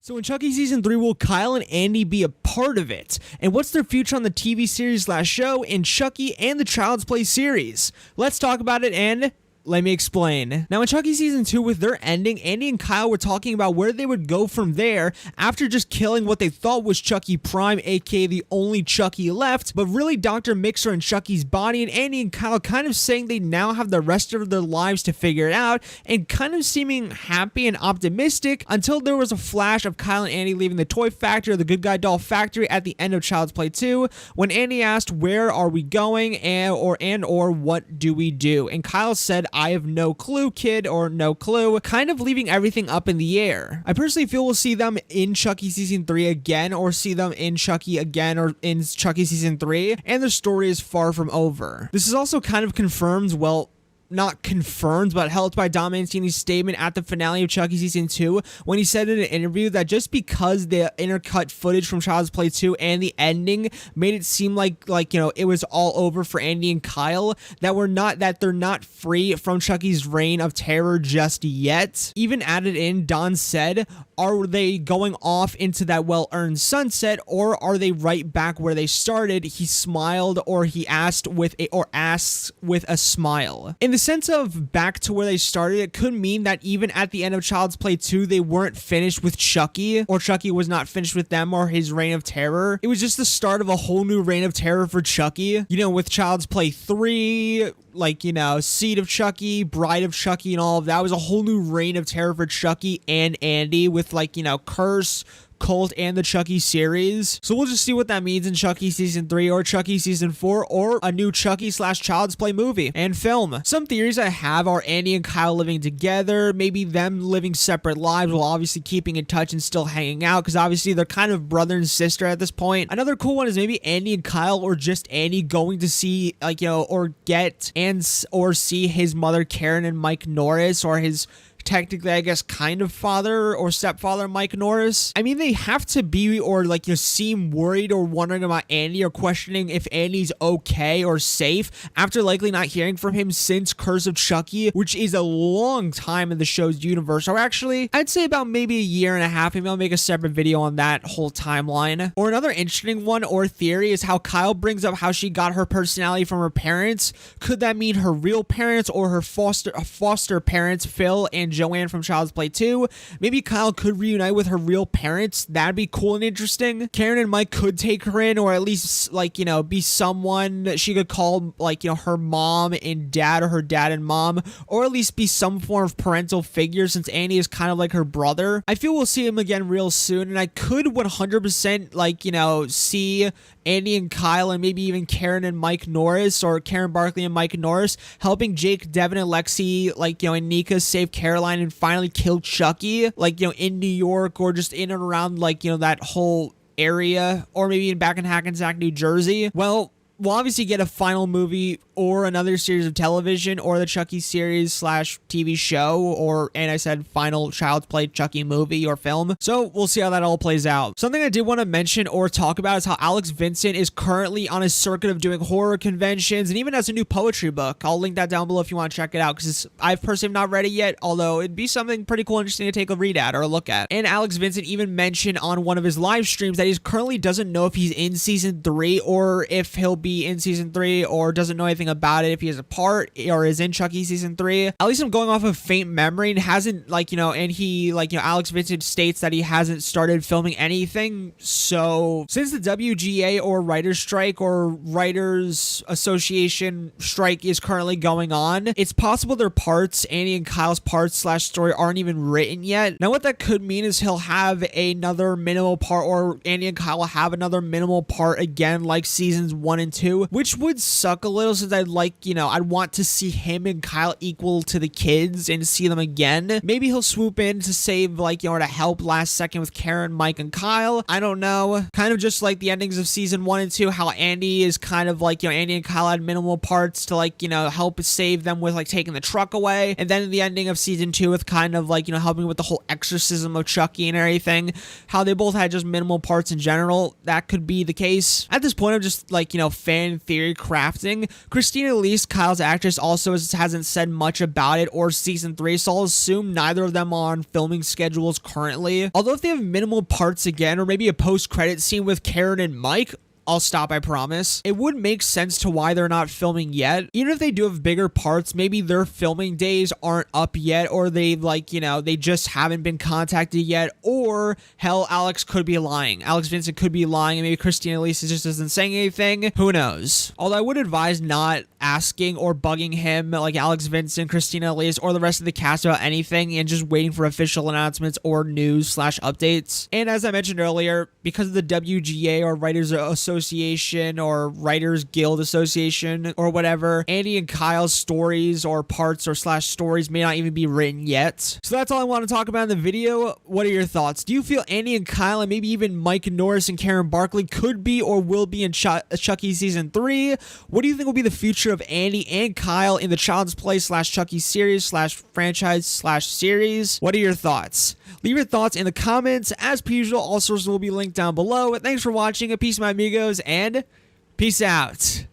So in Chucky Season 3, will Kyle and Andy be a part of it? And what's their future on the TV series / show in Chucky and the Child's Play series? Let's talk about it and let me explain. Now in Chucky Season 2, with their ending, Andy and Kyle were talking about where they would go from there after just killing what they thought was Chucky Prime, aka the only Chucky left, but really Dr. Mixer and Chucky's body, and Andy and Kyle kind of saying they now have the rest of their lives to figure it out, and kind of seeming happy and optimistic until there was a flash of Kyle and Andy leaving the toy factory or the Good Guy doll factory at the end of Child's Play 2, when Andy asked, "Where are we going?" or what do we do? And Kyle said, "I have no clue, kid," or "no clue," kind of leaving everything up in the air. I personally feel we'll see them in Chucky Season 3 again, or see them in Chucky again, or in Chucky Season 3, and their story is far from over. This is also kind of confirmed, well, not confirmed, but helped by Don Mancini's statement at the finale of Chucky Season 2, when he said in an interview that just because the intercut footage from Child's Play 2 and the ending made it seem like it was all over for Andy and Kyle, that they're not free from Chucky's reign of terror just yet. Even added in, Don said, "Are they going off into that well-earned sunset, or are they right back where they started?" He smiled, or he asks with a smile. In the sense of back to where they started, it could mean that even at the end of Child's Play 2, they weren't finished with Chucky, or Chucky was not finished with them or his reign of terror. It was just the start of a whole new reign of terror for Chucky. With Child's Play 3, Seed of Chucky, Bride of Chucky, and all of that was a whole new reign of terror for Chucky and Andy with Curse, Cult, and the Chucky series. So we'll just see what that means in Chucky Season 3 or Chucky Season 4 or a new Chucky / Child's Play movie and film. Some theories I have are Andy and Kyle living together, maybe them living separate lives while obviously keeping in touch and still hanging out, because obviously they're kind of brother and sister at this point. Another cool one is maybe Andy and Kyle, or just Andy, going to see or see his mother Karen and Mike Norris, or his technically, I guess, kind of father or stepfather Mike Norris. I mean, they have to be, or seem worried or wondering about Andy, or questioning if Andy's okay or safe after likely not hearing from him since Curse of Chucky, which is a long time in the show's universe, or actually I'd say about maybe a year and a half. Maybe I'll make a separate video on that whole timeline. Or another interesting one or theory is how Kyle brings up how she got her personality from her parents. Could that mean her real parents or her foster parents, Phil and Joanne from Child's Play 2? Maybe Kyle could reunite with her real parents. That'd be cool and interesting. Karen and Mike could take her in, or at least be someone she could call her mom and dad, or her dad and mom, or at least be some form of parental figure, since Andy is kind of like her brother. I feel we'll see him again real soon, and I could 100% see Andy and Kyle, and maybe even Karen and Mike Norris, or Karen Barkley and Mike Norris, helping Jake, Devin, and Lexi, and Nika save Caroline and finally kill Chucky, in New York, or just in and around, that whole area, or maybe even back in Hackensack, New Jersey. Well, we'll obviously get a final movie or another series of television, or the Chucky series / TV show, and I said final Child's Play Chucky movie or film. So we'll see how that all plays out. Something I did want to mention or talk about is how Alex Vincent is currently on a circuit of doing horror conventions, and even has a new poetry book. I'll link that down below if you want to check it out, because I've personally not read it yet, although it'd be something pretty cool and interesting to take a read at or a look at. And Alex Vincent even mentioned on one of his live streams that he currently doesn't know if he's in Season 3, or if he'll be in Season 3, or doesn't know anything about it, if he has a part or is in Chucky Season 3. At least I'm going off of faint memory, and hasn't and he Alex Vincent states that he hasn't started filming anything. So since the WGA or writers strike or writers association strike is currently going on, it's possible their parts, Andy and Kyle's parts / story, aren't even written yet. Now what that could mean is he'll have another minimal part, or Andy and Kyle will have another minimal part again, like Seasons 1 and 2, which would suck a little, since I'd want to see him and Kyle equal to the kids and see them again. Maybe he'll swoop in to save, to help last second with Karen, Mike, and Kyle. I don't know. Kind of just like the endings of Season 1 and 2, how Andy is kind of Andy and Kyle had minimal parts to help save them with taking the truck away. And then in the ending of Season 2 with kind of helping with the whole exorcism of Chucky and everything, how they both had just minimal parts in general. That could be the case. At this point, I'm just fan theory crafting. Christina Elise, Kyle's actress, also hasn't said much about it or season 3, so I'll assume neither of them are on filming schedules currently. Although if they have minimal parts again, or maybe a post-credit scene with Karen and Mike, I'll stop, I promise. It would make sense to why they're not filming yet. Even if they do have bigger parts, maybe their filming days aren't up yet, or they they just haven't been contacted yet, or hell, Alex could be lying. Alex Vincent could be lying, and maybe Christina Elise just isn't saying anything. Who knows? Although I would advise not asking or bugging him, like Alex Vincent, Christina Elise, or the rest of the cast about anything, and just waiting for official announcements or news/updates. And as I mentioned earlier, because of the WGA or Writers Association or Writers Guild Association or whatever, Andy and Kyle's stories or parts or /stories may not even be written yet. So that's all I want to talk about in the video. What are your thoughts? Do you feel Andy and Kyle and maybe even Mike Norris and Karen Barkley could be or will be in Chucky season 3? What do you think will be the future of Andy and Kyle in the Child's Play /Chucky series /franchise/series? What are your thoughts? Leave your thoughts in the comments. As per usual, all sources will be linked down below. Thanks for watching. A peace, my amigos, and peace out.